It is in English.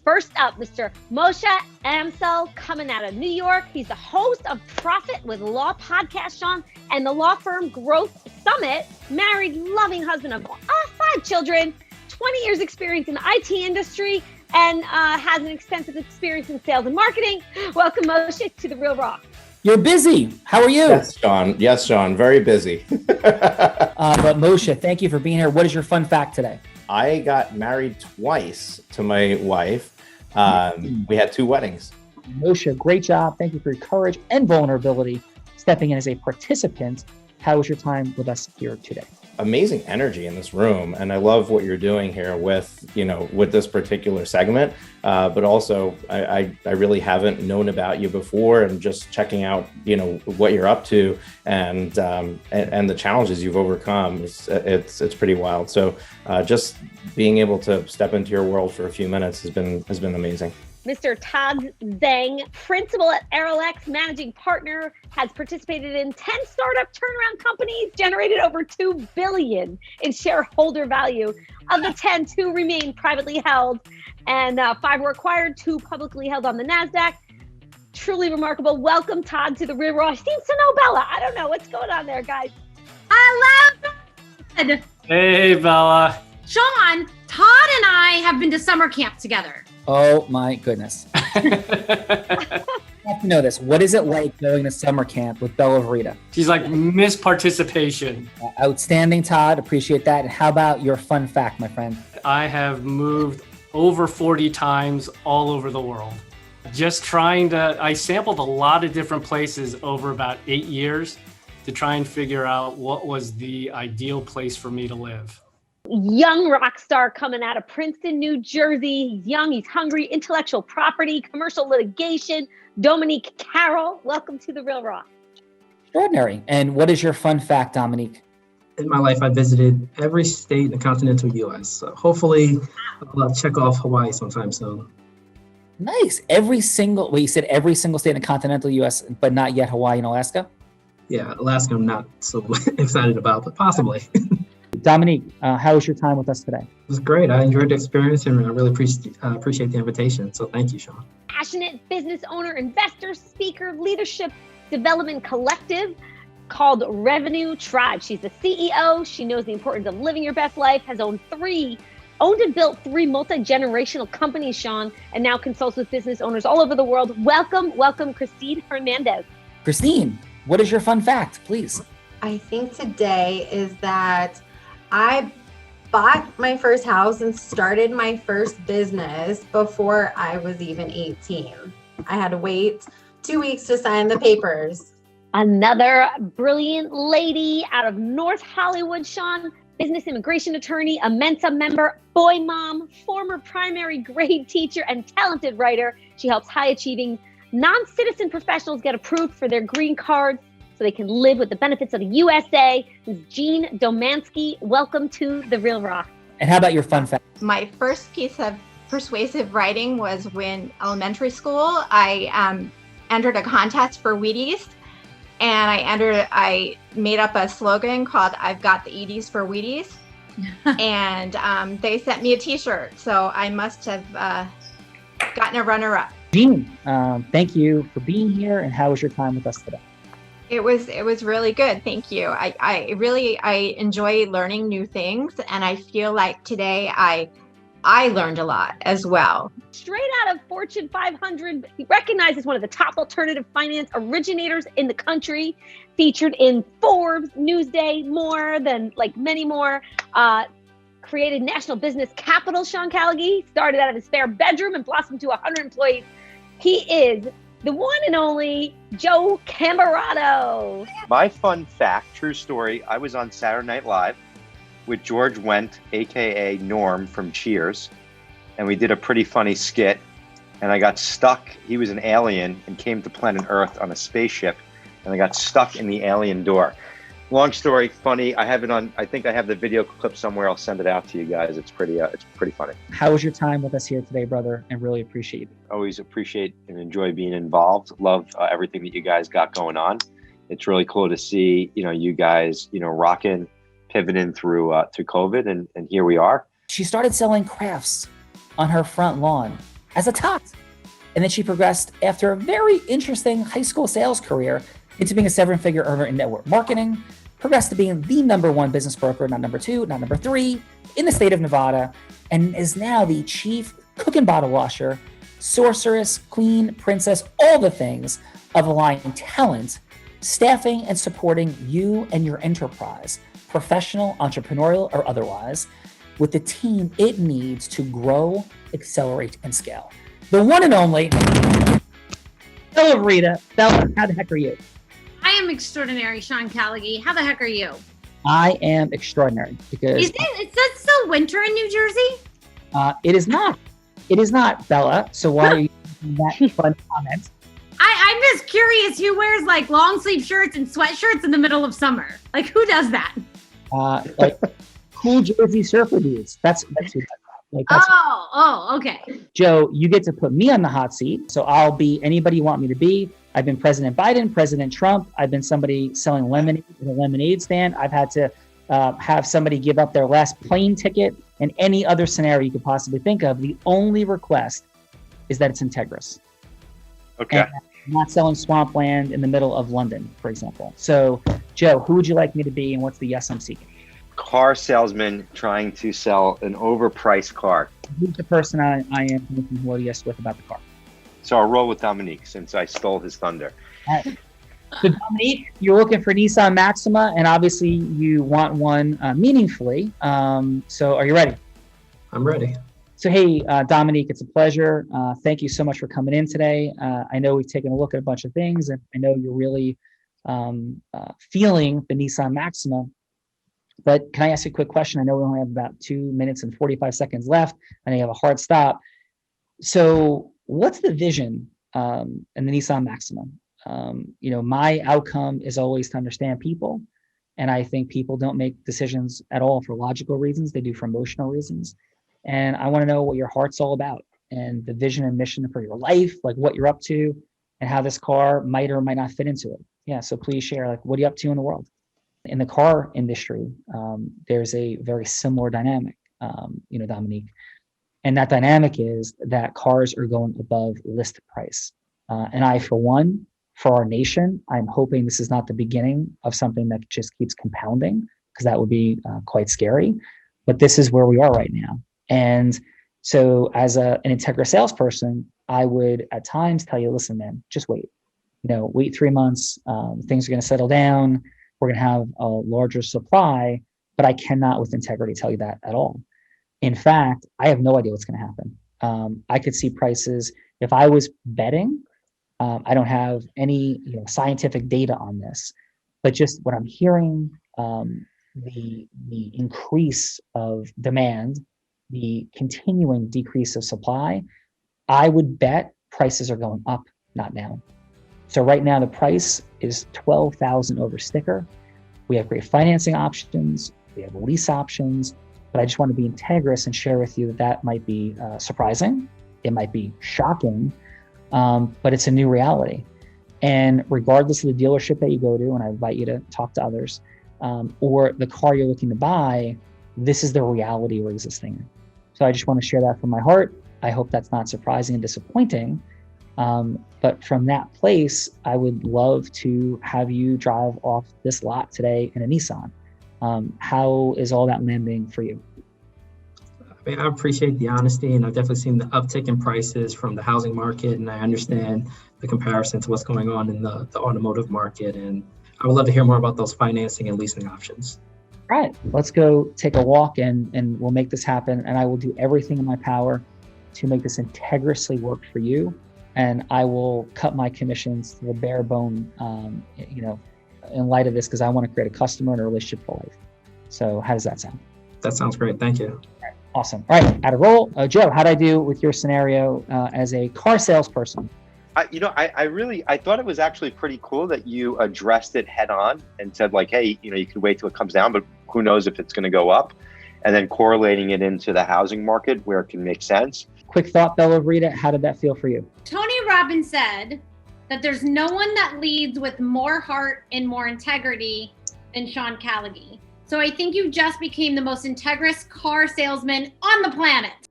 First up, Mr. Moshe Amsel, coming out of New York. He's the host of Profit with Law podcast, Sean, and the law firm Growth Summit. Married, loving husband of 5 children, 20 years experience in the IT industry, and has an extensive experience in sales and marketing. Welcome, Moshe, to The Real Raw. You're busy. How are you? Yes, Sean. Very busy. But Moshe, thank you for being here. What is your fun fact today? I got married twice to my wife. We had 2 weddings. Moshe, great job. Thank you for your courage and vulnerability, stepping in as a participant. How was your time with us here today? Amazing energy in this room. And I love what you're doing here with this particular segment. But also, I really haven't known about you before, and just checking out, what you're up to and the challenges you've overcome. It's pretty wild. So just being able to step into your world for a few minutes has been amazing. Mr. Todd Tzeng, principal at Aerolex, managing partner, has participated in 10 startup turnaround companies, generated over $2 billion in shareholder value. Of the 10, 2 remain privately held, and 5 were acquired, 2 publicly held on the NASDAQ. Truly remarkable. Welcome, Todd, to The Real Raw. Seems to know Bella. I don't know what's going on there, guys. I love Todd. Hey, Bella. Sean, Todd and I have been to summer camp together. Oh my goodness. I have to know this. What is it like going to summer camp with Bella Verita? She's like Miss Participation. Outstanding, Todd. Appreciate that. And how about your fun fact, my friend? I have moved over 40 times all over the world. I sampled a lot of different places over about 8 years to try and figure out what was the ideal place for me to live. Young rock star coming out of Princeton, New Jersey. He's young, he's hungry, intellectual property, commercial litigation. Dominique Carroll, welcome to The Real Raw. Extraordinary. And what is your fun fact, Dominique? In my life, I visited every state in the continental U.S. So hopefully I'll check off Hawaii sometime soon. Nice. You said every single state in the continental U.S., but not yet Hawaii and Alaska? Yeah, Alaska I'm not so excited about, but possibly. Dominique, how was your time with us today? It was great. I enjoyed the experience, and I really appreciate the invitation. So thank you, Sean. Passionate business owner, investor, speaker, leadership development collective called Revenue Tribe. She's the CEO. She knows the importance of living your best life, has owned and built 3 multi-generational companies, Sean, and now consults with business owners all over the world. Welcome, Christine Hernandez. Christine, what is your fun fact, please? I think today is that I bought my first house and started my first business before I was even 18. I had to wait 2 weeks to sign the papers. Another brilliant lady out of North Hollywood, Sean, business immigration attorney, a Mensa member, boy mom, former primary grade teacher, and talented writer. She helps high-achieving non-citizen professionals get approved for their green cards so they can live with the benefits of the USA. This is Gina Domanski. Welcome to The Real Raw. And how about your fun fact? My first piece of persuasive writing was when elementary school, I entered a contest for Wheaties, and I made up a slogan called "I've got the Edie's for Wheaties," and they sent me a T-shirt. So I must have gotten a runner-up. Gina, thank you for being here. And how was your time with us today? It was really good. Thank you. I enjoy learning new things, and I feel like today I learned a lot as well. Straight out of Fortune 500, he recognized as one of the top alternative finance originators in the country, featured in Forbes, Newsday, many more. Created National Business Capital, Sean Callagy, started out of his spare bedroom and blossomed to 100 employees. He is the one and only Joe Camerato. My fun fact, true story, I was on Saturday Night Live with George Wendt, AKA Norm from Cheers. And we did a pretty funny skit. And I got stuck. He was an alien and came to planet Earth on a spaceship. And I got stuck in the alien door. Long story, funny. I think I have the video clip somewhere. I'll send it out to you guys. It's pretty funny. How was your time with us here today, brother? I really appreciate it. Always appreciate and enjoy being involved. Love everything that you guys got going on. It's really cool to see, you guys, rocking, pivoting through COVID, and here we are. She started selling crafts on her front lawn as a tot. And then she progressed after a very interesting high school sales career into being a seven-figure earner in network marketing, progressed to being the #1 business broker, not number 2, not number 3, in the state of Nevada, and is now the chief cook and bottle washer, sorceress, queen, princess, all the things of aligning talent, staffing, and supporting you and your enterprise, professional, entrepreneurial, or otherwise, with the team it needs to grow, accelerate, and scale. The one and only Bella Verita. Bella, how the heck are you? I am extraordinary, Sean Callagy. How the heck are you? I am extraordinary because Is that still winter in New Jersey? it is not. It is not, Bella. So why are you making that fun comment? I'm just curious who wears like long sleeve shirts and sweatshirts in the middle of summer. Like who does that? Like cool Jersey surfer dudes. That's who does that. Like that's Okay. Joe, you get to put me on the hot seat. So I'll be anybody you want me to be. I've been President Biden, President Trump. I've been somebody selling lemonade in a lemonade stand. I've had to have somebody give up their last plane ticket, and any other scenario you could possibly think of. The only request is that it's Integris. Okay. And I'm not selling swampland in the middle of London, for example. So, Joe, who would you like me to be, and what's the yes I'm seeking? Car salesman trying to sell an overpriced car. Who's the person I am making more yes with about the car? So I'll roll with Dominique since I stole his thunder. All right. So Dominique, you're looking for Nissan Maxima, and obviously you want one meaningfully. So are you ready? I'm ready. So hey, Dominique, it's a pleasure. Thank you so much for coming in today. I know we've taken a look at a bunch of things, and I know you're really feeling the Nissan Maxima. But can I ask you a quick question? I know we only have about 2 minutes and 45 seconds left, and you have a hard stop. So what's the vision in the Nissan Maxima? My outcome is always to understand people. And I think people don't make decisions at all for logical reasons. They do for emotional reasons. And I want to know what your heart's all about and the vision and mission for your life, like what you're up to and how this car might or might not fit into it. Yeah. So please share, like, what are you up to in the world? In the car industry, there's a very similar dynamic, Dominique. And that dynamic is that cars are going above list price. And I, for one, for our nation, I'm hoping this is not the beginning of something that just keeps compounding, because that would be quite scary. But this is where we are right now. And so as an Integris salesperson, I would at times tell you, listen, man, just wait. Wait 3 months. Things are going to settle down. We're going to have a larger supply, but I cannot with integrity tell you that at all. In fact, I have no idea what's going to happen. I could see prices, if I was betting, I don't have any scientific data on this, but just what I'm hearing, the increase of demand, the continuing decrease of supply, I would bet prices are going up, not down. So right now the price is $12,000 over sticker. We have great financing options. We have lease options. But I just want to be Integris and share with you that might be surprising. It might be shocking, but it's a new reality. And regardless of the dealership that you go to, and I invite you to talk to others, or the car you're looking to buy, this is the reality we're existing in. So I just want to share that from my heart. I hope that's not surprising and disappointing. But from that place, I would love to have you drive off this lot today in a Nissan. How is all that landing for you? I appreciate the honesty, and I've definitely seen the uptick in prices from the housing market, and I understand the comparison to what's going on in the automotive market. And I would love to hear more about those financing and leasing options. All right, let's go take a walk and we'll make this happen. And I will do everything in my power to make this Integrisly work for you. And I will cut my commissions to the bare bone, in light of this, because I want to create a customer and a relationship for life. So how does that sound? That sounds great. Thank you. All right, awesome. All right, at a roll. Joe, how'd I do with your scenario as a car salesperson? I thought it was actually pretty cool that you addressed it head on and said, like, hey, you could wait till it comes down, but who knows if it's going to go up, and then correlating it into the housing market where it can make sense. Quick thought, Bella Verita, how did that feel for you? Tony Robbins said that there's no one that leads with more heart and more integrity than Sean Callagy. So I think you just became the most Integris car salesman on the planet.